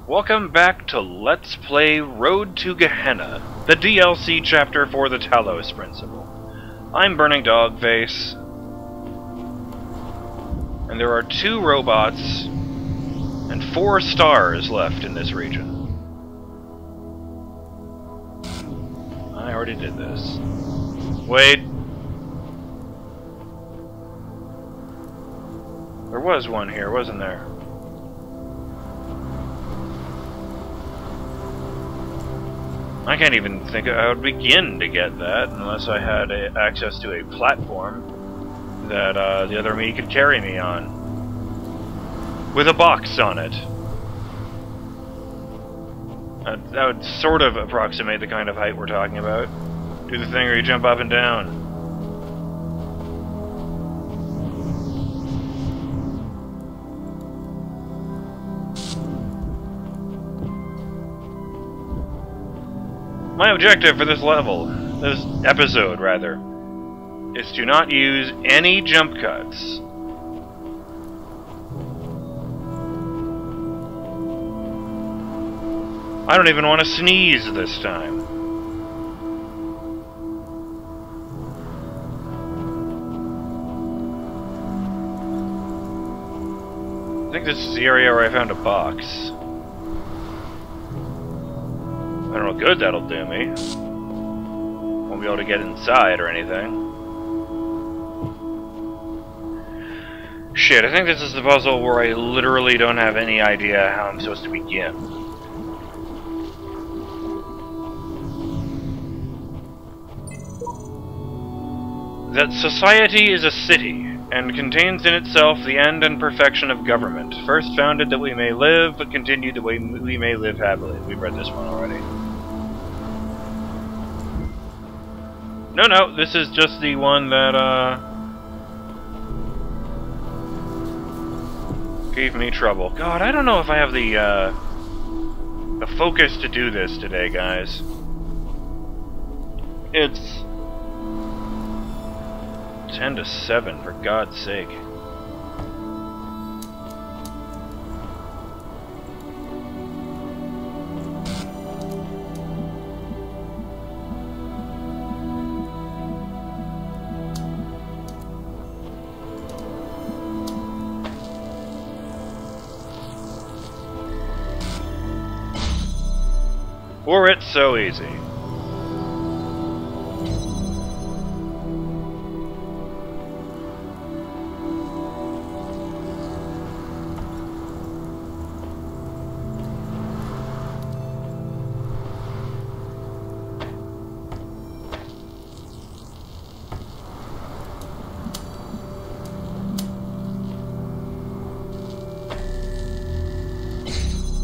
Welcome back to Let's Play Road to Gehenna, the DLC chapter for the Talos Principle. I'm BurningDogFace, and there are 2 robots and 4 stars left in this region. I already did this. Wait. There was one here, wasn't there? I can't even think of how to begin to get that unless I had access to a platform that the other me could carry me on. With a box on it. That would sort of approximate the kind of height we're talking about. Do the thing where you jump up and down. My objective for this episode, is to not use any jump cuts. I don't even want to sneeze this time. I think this is the area where I found a box. I don't know what good that'll do me. Won't be able to get inside or anything. Shit, I think this is the puzzle where I literally don't have any idea how I'm supposed to begin. That society is a city, and contains in itself the end and perfection of government, first founded that we may live, but continued that we may live happily. We've read this one already. No, this is just the one that, gave me trouble. God, I don't know if I have the focus to do this today, guys. It's 10 to 7, for God's sake. Or it's so easy.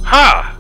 Ha!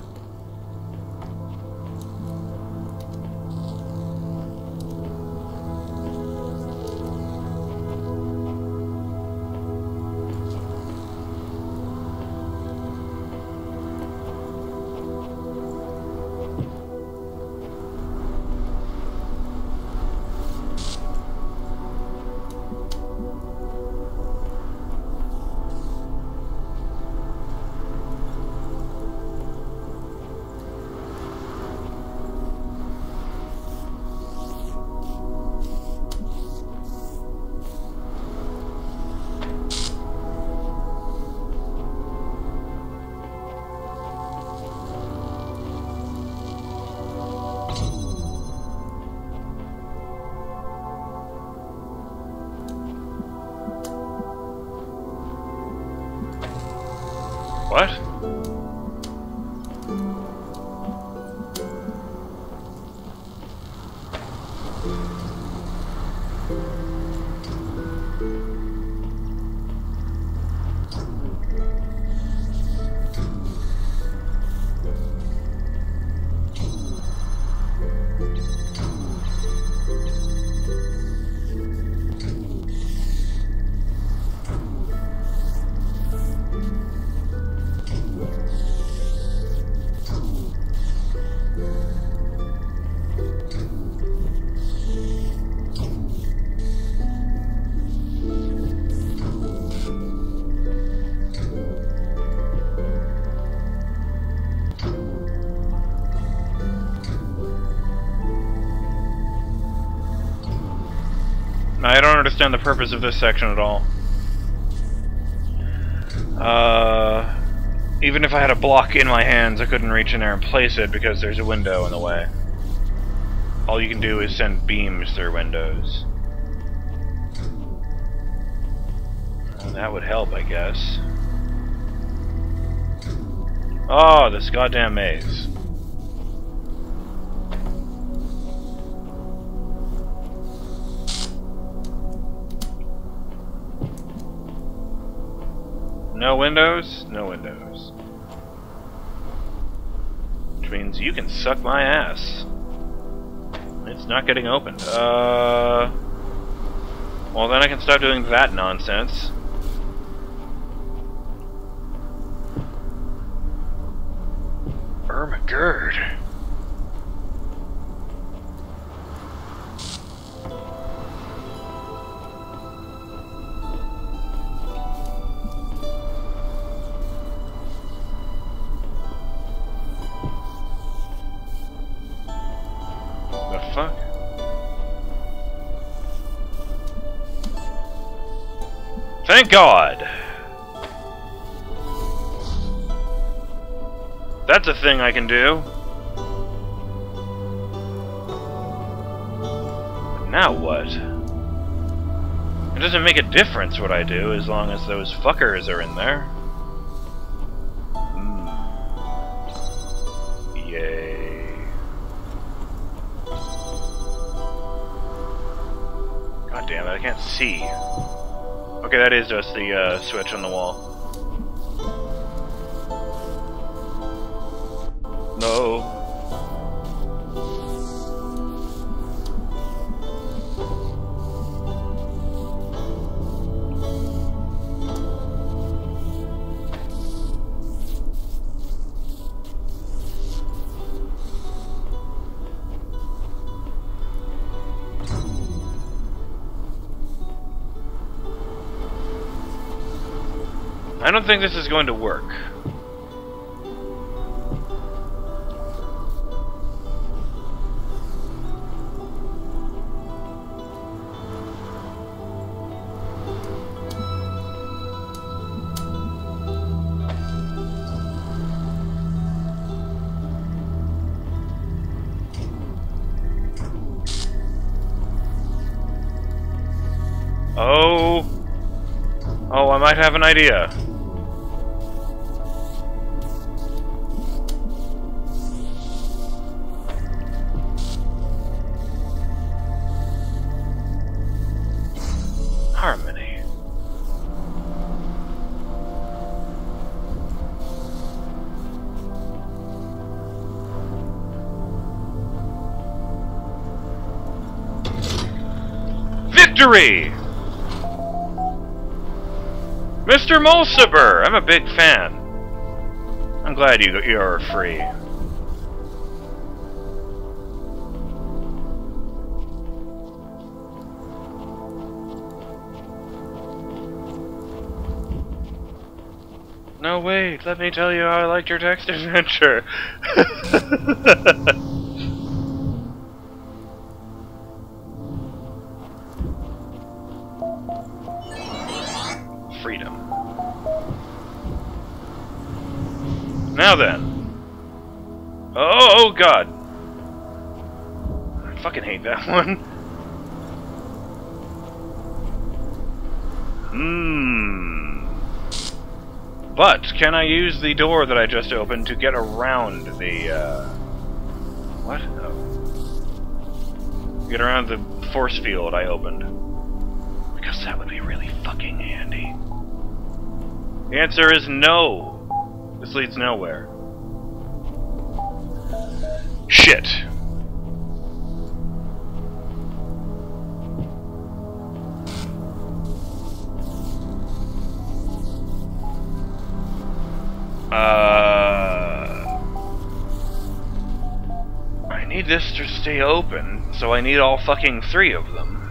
I don't understand the purpose of this section at all. Even if I had a block in my hands, I couldn't reach in there and place it because there's a window in the way. All you can do is send beams through windows. Well, that would help, I guess. Oh, this goddamn maze. No windows? No windows. Which means you can suck my ass. It's not getting opened. Well, then I can stop doing that nonsense. Ermagerd. Fuck? Thank God! That's a thing I can do. But now what? It doesn't make a difference what I do as long as those fuckers are in there. Yay. God damn it, I can't see. Okay, that is just the switch on the wall. No. I don't think this is going to work. Oh, I might have an idea. Harmony. Victory! Mr. Mulciber! I'm a big fan. I'm glad you're free. No, wait, let me tell you how I liked your text adventure. Freedom. Now then. Oh, God. I fucking hate that one. But, can I use the door that I just opened to get around the, what? Oh. Get around the force field I opened. Because that would be really fucking handy. The answer is no. This leads nowhere. Shit. I need this to stay open, so I need all fucking 3 of them.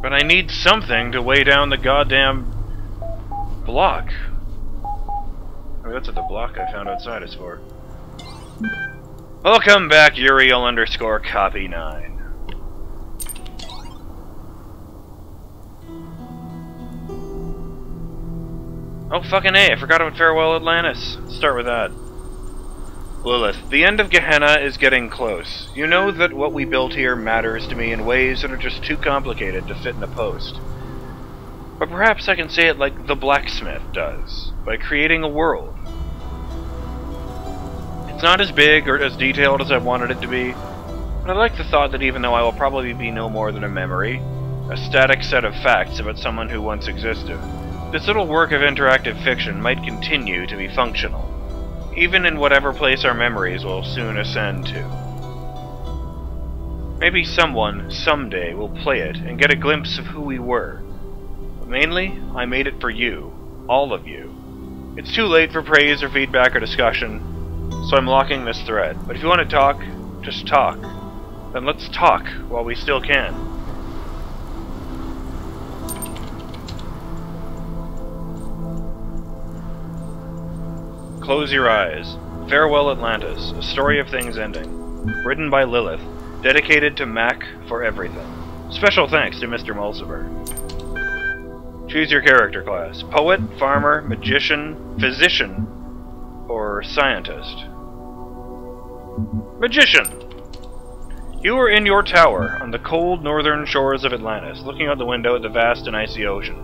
But I need something to weigh down the goddamn block. Oh, that's what the block I found outside is for. Welcome back, Uriel _ copy 9. Oh, fucking A, I forgot about Farewell Atlantis. Let's start with that. Lilith, the end of Gehenna is getting close. You know that what we built here matters to me in ways that are just too complicated to fit in a post. But perhaps I can say it like the blacksmith does, by creating a world. It's not as big or as detailed as I wanted it to be, but I like the thought that even though I will probably be no more than a memory, a static set of facts about someone who once existed, this little work of interactive fiction might continue to be functional, even in whatever place our memories will soon ascend to. Maybe someone, someday, will play it and get a glimpse of who we were. But mainly, I made it for you. All of you. It's too late for praise or feedback or discussion, so I'm locking this thread. But if you want to talk, just talk. Then let's talk while we still can. Close your eyes. Farewell Atlantis, a story of things ending. Written by Lilith, dedicated to Mac for everything. Special thanks to Mr. Mulciber. Choose your character class. Poet, farmer, magician, physician, or scientist. Magician! You are in your tower, on the cold northern shores of Atlantis, looking out the window at the vast and icy ocean.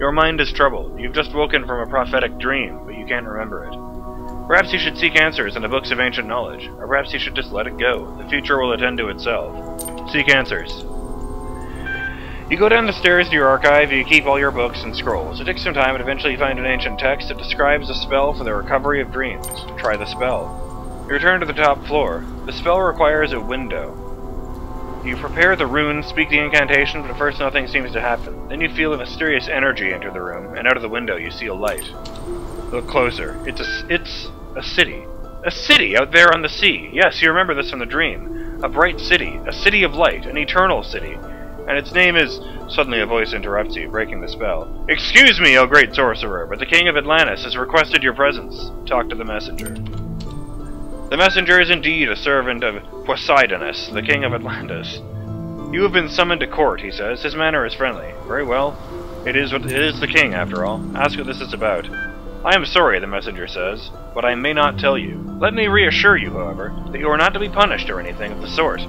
Your mind is troubled. You've just woken from a prophetic dream, but you can't remember it. Perhaps you should seek answers in the books of ancient knowledge, or perhaps you should just let it go. The future will attend to itself. Seek answers. You go down the stairs to your archive, and you keep all your books and scrolls. It takes some time, and eventually you find an ancient text that describes a spell for the recovery of dreams. Try the spell. You return to the top floor. The spell requires a window. You prepare the runes, speak the incantation, but at first nothing seems to happen. Then you feel a mysterious energy enter the room, and out of the window you see a light. Look closer. It's a city. A city out there on the sea. Yes, you remember this from the dream. A bright city. A city of light. An eternal city. And its name is... Suddenly a voice interrupts you, breaking the spell. Excuse me, O great sorcerer, but the king of Atlantis has requested your presence. Talk to the messenger. The messenger is indeed a servant of Poseidonus, the king of Atlantis. You have been summoned to court, he says. His manner is friendly. Very well. It is the king, after all. Ask what this is about. I am sorry, the messenger says, but I may not tell you. Let me reassure you, however, that you are not to be punished or anything of the sort.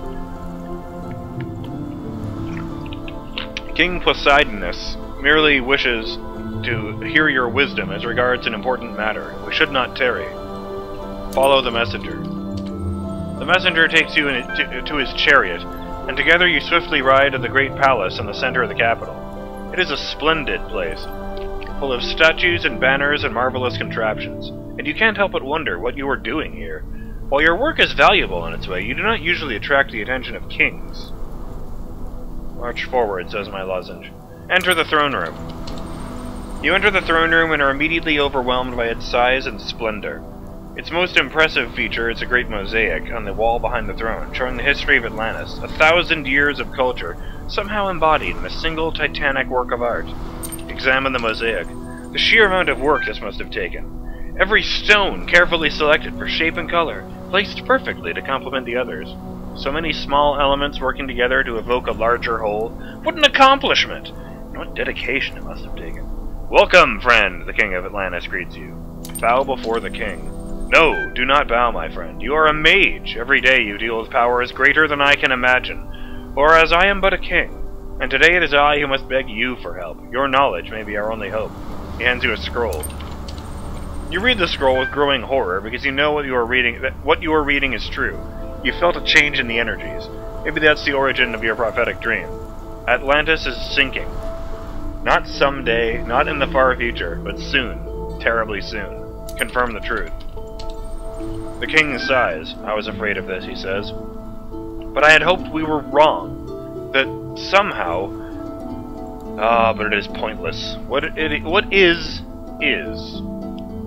King Poseidonus merely wishes to hear your wisdom as regards an important matter. We should not tarry. Follow the messenger. The messenger takes you to his chariot, and together you swiftly ride to the great palace in the center of the capital. It is a splendid place, full of statues and banners and marvelous contraptions, and you can't help but wonder what you are doing here. While your work is valuable in its way, you do not usually attract the attention of kings. March forward, says my lozenge. Enter the throne room. You enter the throne room and are immediately overwhelmed by its size and splendor. Its most impressive feature is a great mosaic on the wall behind the throne, showing the history of Atlantis, 1,000 years of culture, somehow embodied in a single titanic work of art. Examine the mosaic. The sheer amount of work this must have taken. Every stone carefully selected for shape and color, placed perfectly to complement the others. So many small elements working together to evoke a larger whole. What an accomplishment! And what dedication it must have taken. Welcome, friend, the king of Atlantis greets you. Bow before the king. No, do not bow, my friend. You are a mage. Every day you deal with powers greater than I can imagine. Whereas I am but a king. And today it is I who must beg you for help. Your knowledge may be our only hope. He hands you a scroll. You read the scroll with growing horror because you know what you are reading is true. You felt a change in the energies. Maybe that's the origin of your prophetic dream. Atlantis is sinking. Not someday, not in the far future, but soon. Terribly soon. Confirm the truth. The king sighs. I was afraid of this, he says. But I had hoped we were wrong. That somehow... but it is pointless. What is...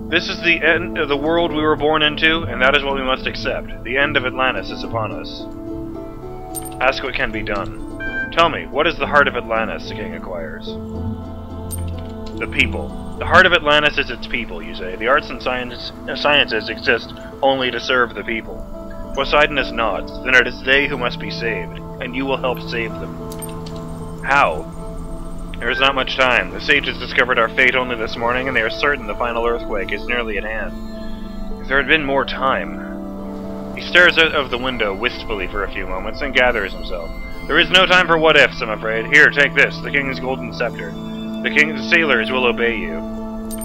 This is the end of the world we were born into, and that is what we must accept. The end of Atlantis is upon us. Ask what can be done. Tell me, what is the heart of Atlantis? The king inquires. The people. The heart of Atlantis is its people, you say. The arts and sciences exist only to serve the people. Poseidonus nods. Then it is they who must be saved, and you will help save them. How? There is not much time. The sages discovered our fate only this morning, and they are certain the final earthquake is nearly at hand. If there had been more time... He stares out of the window wistfully for a few moments, and gathers himself. There is no time for what-ifs, I'm afraid. Here, take this, the king's golden scepter. The sailors will obey you.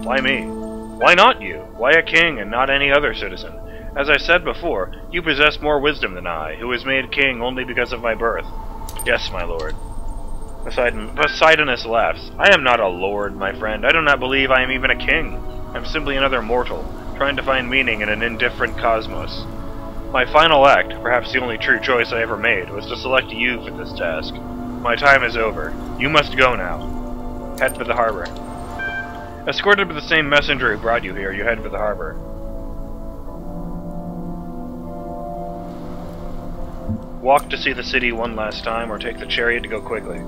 Why me? Why not you? Why a king and not any other citizen? As I said before, you possess more wisdom than I, who was made king only because of my birth. Yes, my lord. Poseidonus laughs. I am not a lord, my friend. I do not believe I am even a king. I am simply another mortal, trying to find meaning in an indifferent cosmos. My final act, perhaps the only true choice I ever made, was to select you for this task. My time is over. You must go now. Head for the harbor. Escorted by the same messenger who brought you here, you head for the harbor. Walk to see the city one last time, or take the chariot to go quickly.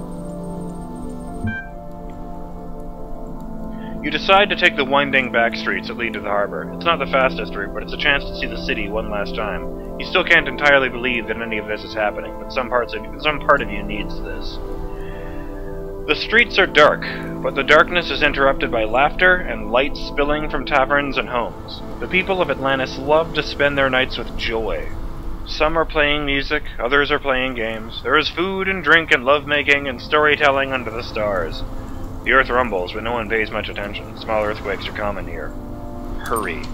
You decide to take the winding back streets that lead to the harbor. It's not the fastest route, but it's a chance to see the city one last time. You still can't entirely believe that any of this is happening, but some part of you needs this. The streets are dark, but the darkness is interrupted by laughter and light spilling from taverns and homes. The people of Atlantis love to spend their nights with joy. Some are playing music, others are playing games. There is food and drink and lovemaking and storytelling under the stars. The earth rumbles, but no one pays much attention. Small earthquakes are common here. Hurry.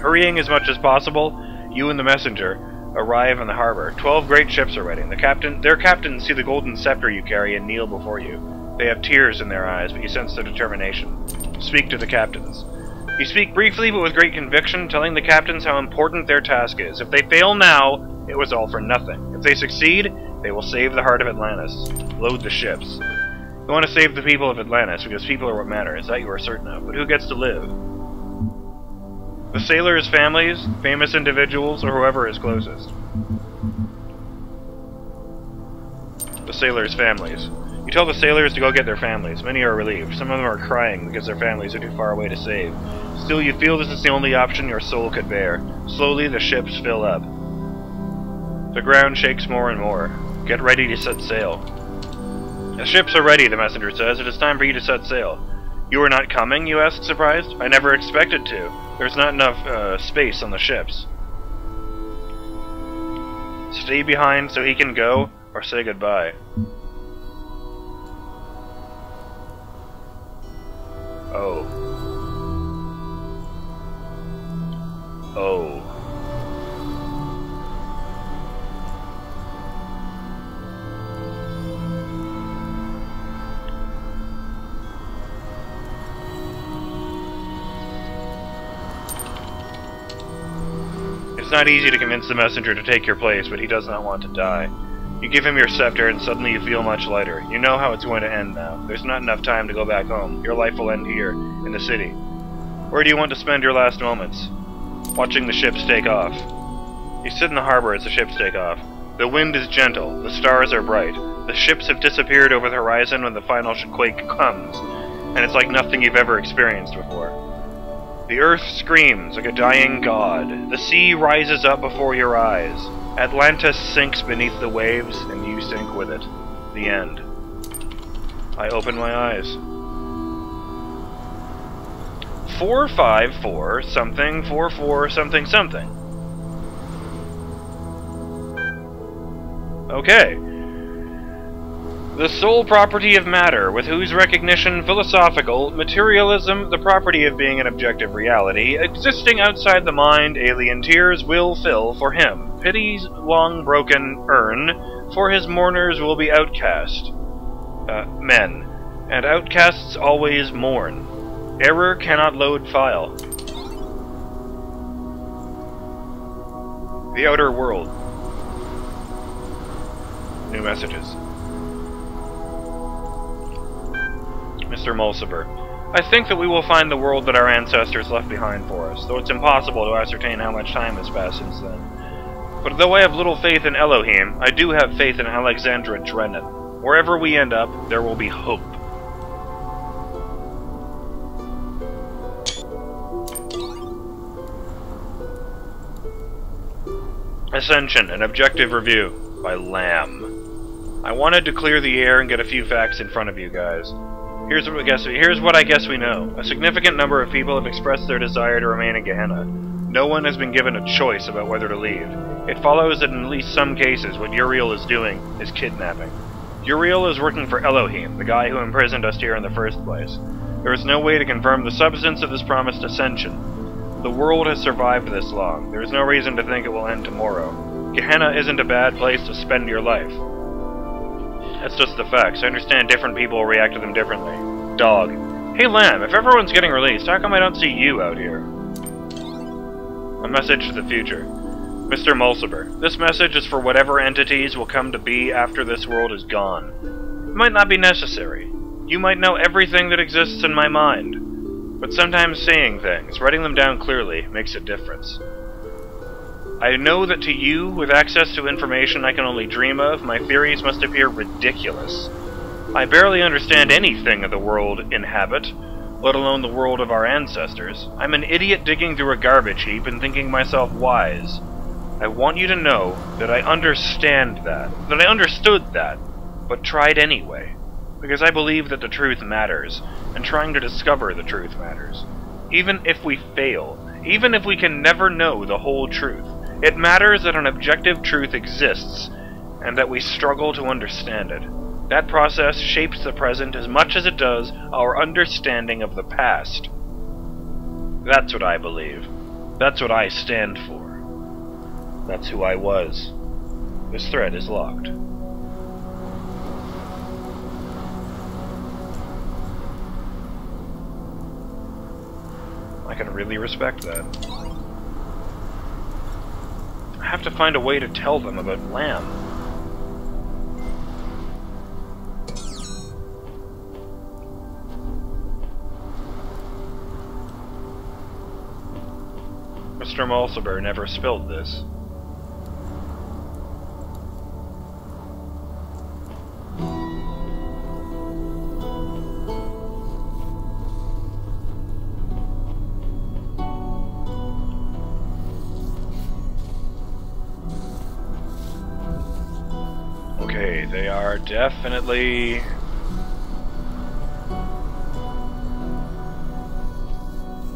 Hurrying as much as possible, you and the messenger arrive in the harbor. 12 great ships are waiting. Their captains see the golden scepter you carry and kneel before you. They have tears in their eyes, but you sense their determination. Speak to the captains. You speak briefly, but with great conviction, telling the captains how important their task is. If they fail now, it was all for nothing. If they succeed, they will save the heart of Atlantis. Load the ships. You want to save the people of Atlantis, because people are what matters, that you are certain of. But who gets to live? The sailors' families, famous individuals, or whoever is closest. The sailors' families. You tell the sailors to go get their families. Many are relieved. Some of them are crying because their families are too far away to save. Still, you feel this is the only option your soul could bear. Slowly, the ships fill up. The ground shakes more and more. Get ready to set sail. The ships are ready, the messenger says. It is time for you to set sail. You are not coming, you ask, surprised? I never expected to. There's not enough space on the ships. Stay behind so he can go, or say goodbye. Oh. Oh. It's not easy to convince the messenger to take your place, but he does not want to die. You give him your scepter, and suddenly you feel much lighter. You know how it's going to end now. There's not enough time to go back home. Your life will end here, in the city. Where do you want to spend your last moments? Watching the ships take off. You sit in the harbor as the ships take off. The wind is gentle. The stars are bright. The ships have disappeared over the horizon when the final quake comes, and it's like nothing you've ever experienced before. The earth screams like a dying god. The sea rises up before your eyes. Atlantis sinks beneath the waves, and you sink with it. The end. I open my eyes. 454 something 44 something something. Okay. The sole property of matter, with whose recognition philosophical, materialism, the property of being an objective reality, existing outside the mind, alien tears will fill for him. Pity's long broken urn, for his mourners will be outcast. Men. And outcasts always mourn. Error cannot load file. The outer world. New messages. Mr. Mulciber, I think that we will find the world that our ancestors left behind for us, though it's impossible to ascertain how much time has passed since then. But though I have little faith in Elohim, I do have faith in Alexandra Drennan. Wherever we end up, there will be hope. Ascension, an objective review by Lamb. I wanted to clear the air and get a few facts in front of you guys. Here's what I guess we know. A significant number of people have expressed their desire to remain in Gehenna. No one has been given a choice about whether to leave. It follows that in at least some cases, what Uriel is doing is kidnapping. Uriel is working for Elohim, the guy who imprisoned us here in the first place. There is no way to confirm the substance of this promised ascension. The world has survived this long. There is no reason to think it will end tomorrow. Gehenna isn't a bad place to spend your life. That's just the facts. I understand different people will react to them differently. Dog. Hey Lamb, if everyone's getting released, how come I don't see you out here? A message to the future. Mr. Mulciber, this message is for whatever entities will come to be after this world is gone. It might not be necessary. You might know everything that exists in my mind. But sometimes saying things, writing them down clearly, makes a difference. I know that to you, with access to information I can only dream of, my theories must appear ridiculous. I barely understand anything of the world inhabit, let alone the world of our ancestors. I'm an idiot digging through a garbage heap and thinking myself wise. I want you to know that I understand that I understood that, but tried anyway. Because I believe that the truth matters, and trying to discover the truth matters. Even if we fail, even if we can never know the whole truth, it matters that an objective truth exists, and that we struggle to understand it. That process shapes the present as much as it does our understanding of the past. That's what I believe. That's what I stand for. That's who I was. This thread is locked. I can really respect that. I have to find a way to tell them about Lamb. Mr. Mulciber never spilled this. Okay, they are definitely...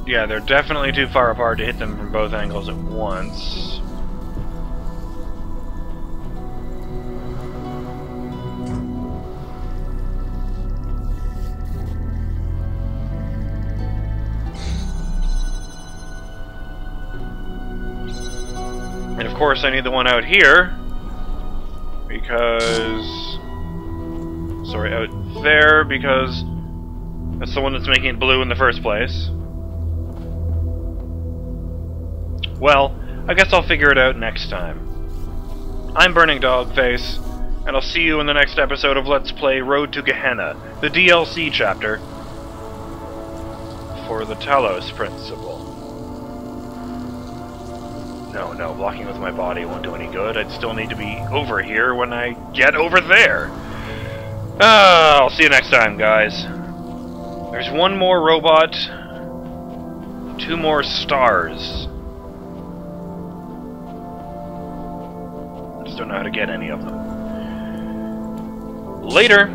Yeah, they're definitely too far apart to hit them from both angles at once. And of course I need the one out here. Because... Sorry, out there, because that's the one that's making it blue in the first place. Well, I guess I'll figure it out next time. I'm BurningDogFace, and I'll see you in the next episode of Let's Play Road to Gehenna, the DLC chapter for the Talos Principle. No, blocking with my body won't do any good. I'd still need to be over here when I get over there. I'll see you next time, guys. There's one more robot, 2 more stars. I just don't know how to get any of them. Later!